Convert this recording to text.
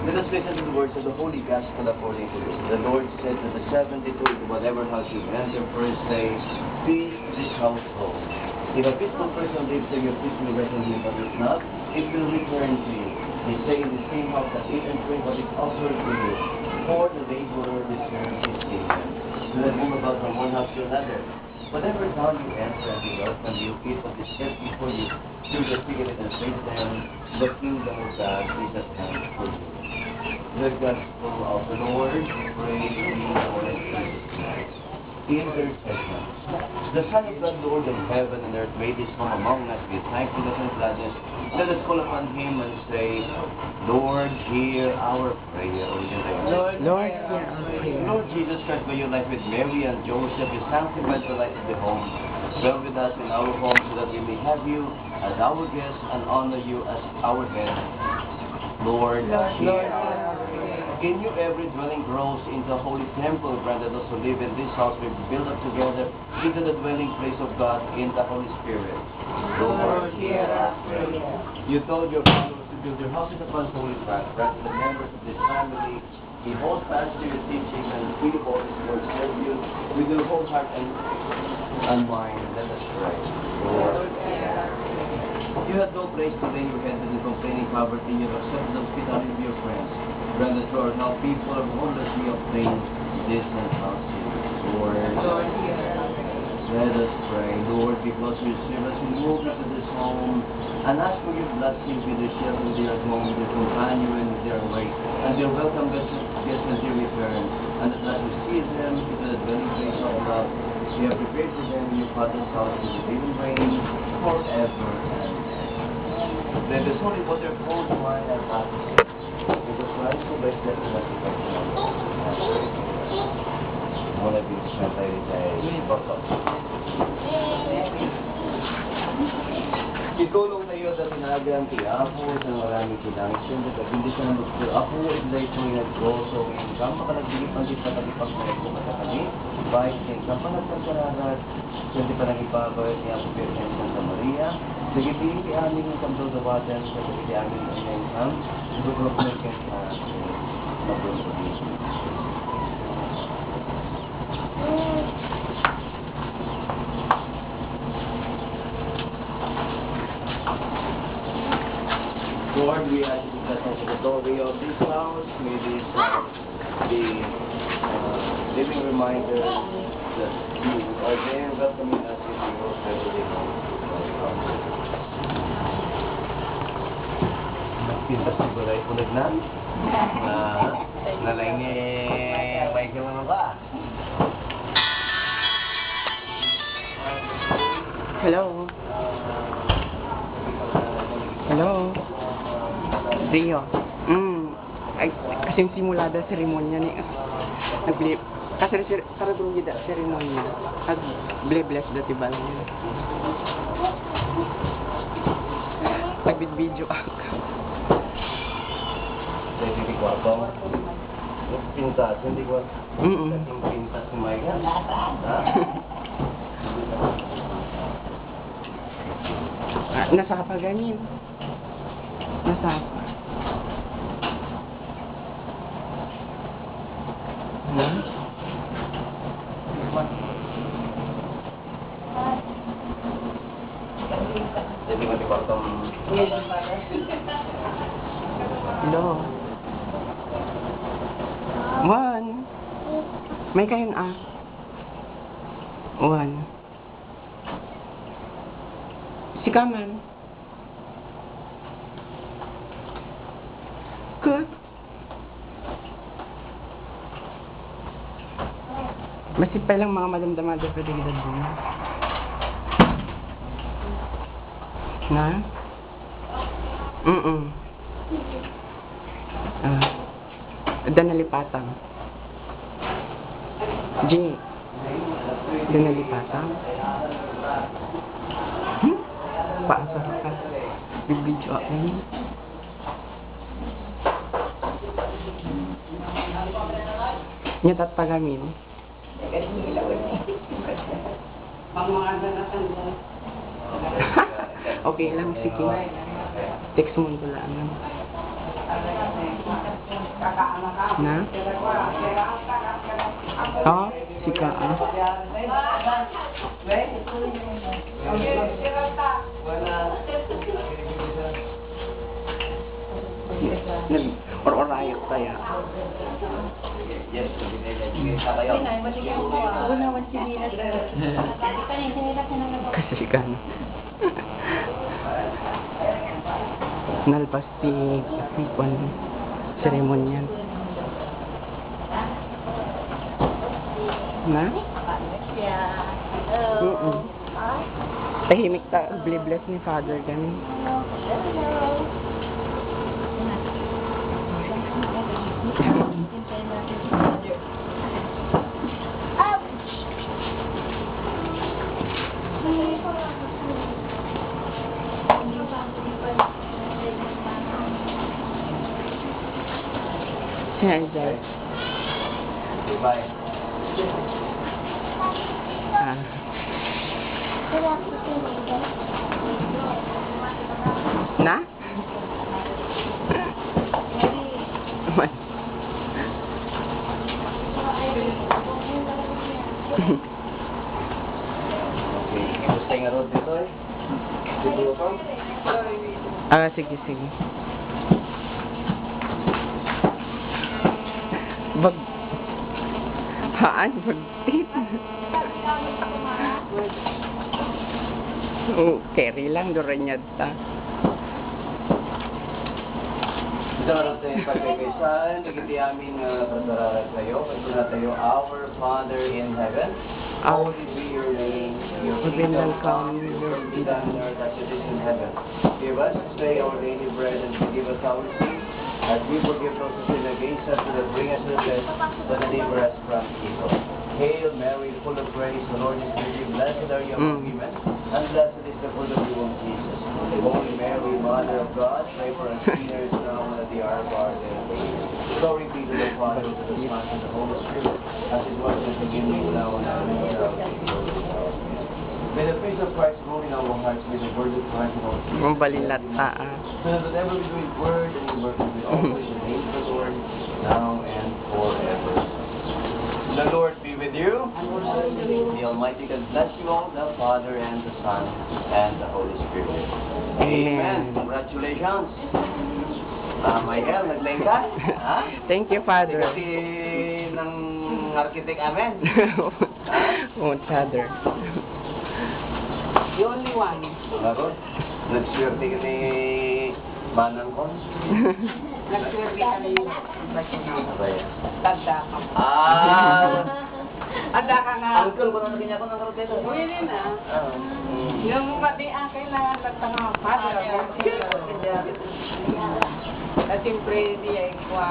Let us listen to the words of the Holy Gospel according to this. The Lord said to the 72, to whatever house you enter, first say, feed this household. If a peaceful person lives there, your peace will rest on him, but if not, it will return to you. They say in the same house that eat and drink what is offered to you, for the laborer deserves his kingdom. Do not move about from one house to another. Whatever town you enter and you welcome, you eat what is set before you. Through the cigarette and say to them, the kingdom of God is at hand for you. The Gospel of the Lord. Praise be Lord Jesus Christ. Intercession. The Son of God, Lord of heaven and earth, made his home among us with thankfulness and gladness. Let us call upon him and say, Lord, hear our prayer. Lord, hear our prayer. Lord Jesus Christ, by your life with Mary and Joseph, you sanctified the life of the home. Dwell with us in our home so that we may have you as our guest and honor you as our head. Lord, hear our prayer. In you every dwelling grows into a holy temple. Grant that those who live in this house may be built up together into the dwelling place of God in the Holy Spirit. Lord, hear our prayer. You told your followers to build your houses upon holy rock. Grant the members of this family be hold fast to your teaching and we always will serve you with your whole heart and mind. Let us pray. Lord, you had no place to lay your head in complaining poverty. You have accepted the hospitality of your friends. Grant that Lord, how people of homelessly obtain decent housing. Lord, hear our prayer. let us pray. Lord, because you receive us, we move into this home and ask for your blessings with their shelter, with their home, with their companion, and with their way, and their welcome guests as they return. And at last receive them into the dwelling place of love. You have prepared for them in your Father's house with the living reign forever and ever. Let the holy water hold wine and baptism. Because Christ who blessed them in the mula din sa tayo ay baka. Ikulong na iyo sa tinagang tiyapo sa maraming kinangin at hindi siya na magpapur. Ako, ilay ko yung nag-goso. Kang makalagigip ang di pa nagipag-pag mo matakali. Baik din kang panagpagkararat. Hindi pa nagipagbayot niya po Virgen Santa Maria. Sige, pili amin yung kamdodawatan sa pili amin ang nangyayon. Siguro ko na kaya sa mabuhay. Lord, we ask you that the secretary of this house may this be living reminder that you are there welcoming us into your heavenly home. Pintas ni Balay Pulag na? Nalay ni Michael naman ba? Hello. Hello. Rio. Ay, kasi simulada seremonya ni. Nagli kasi karagong gida seremonya. Ag bless dati ba niya. Nagbid-video ako. Hindi ko ako. Pintas, hindi ko. Pintas ni Michael. Nasa pa ganin. Nasa pa. Jadi mati potong. Hello. One. May kayon One. Si Kaman. Good. Masit pa lang mga madamdamada pwede gilad mo. Na? Danalipatang. J. Danalipatang. Paasa ka. Bibidyo ako. Nyatat pagamin. Okay lang, sige. Text mo ko lang. Na? Oh, si Kaa. Or-orayot kaya. Yes, sa kayo. Kasi si Kaa. Nalpastig, ipon, seremonial. Na? Tahimik ta, bless ni Father kami. Si Angel. Goodbye. Ah. Na? Okay, gusto nga road dito eh. Dito ko. Ah, sige, sige. Bag... Haan, bagtit. Oh, carry lang, doon yata. Ito nga road tayo pagkakaisan, nagiti amin pasararan tayo. Ito na tayo, Our Father in Heaven. Holy be your name, your kingdom come, your will be done on earth as it is in heaven. Give us this day our daily bread and forgive us our sins, as we forgive those who sin against us, and bring us to death, but deliver us from evil. Hail Mary, full of grace, the Lord is with you. Blessed are you among women, and blessed is the fruit of your womb, Jesus. Holy Mary, Mother of God, pray for us sinners now and at the hour of our death. Glory be to the Father, to the Son, and to the Holy Spirit, as it was in the beginning, now and ever, and ever. May the peace of Christ rule in our hearts, may the word of Christ in our spirits. Mabalilata, So that whatever we do in word and in work, we always in the name of the Lord, now and forever. The Lord be with you. The Almighty God bless you all, the Father and the Son and the Holy Spirit. Amen. Congratulations. Michael, nag-lane ka? Ha? Thank you, Father. Kasi ng architect amin. Oh, Father. The only one. Bago, nag-swerte ka ni Manang ko. Nag-survey kami yung Ano yan? tanda ka. Tanda ka nga. Uncle, kung ano kanya ko ng karot dito. Pwede na. Ah. Yung pati kailangan nagtanga. Father. At siyempre, di ay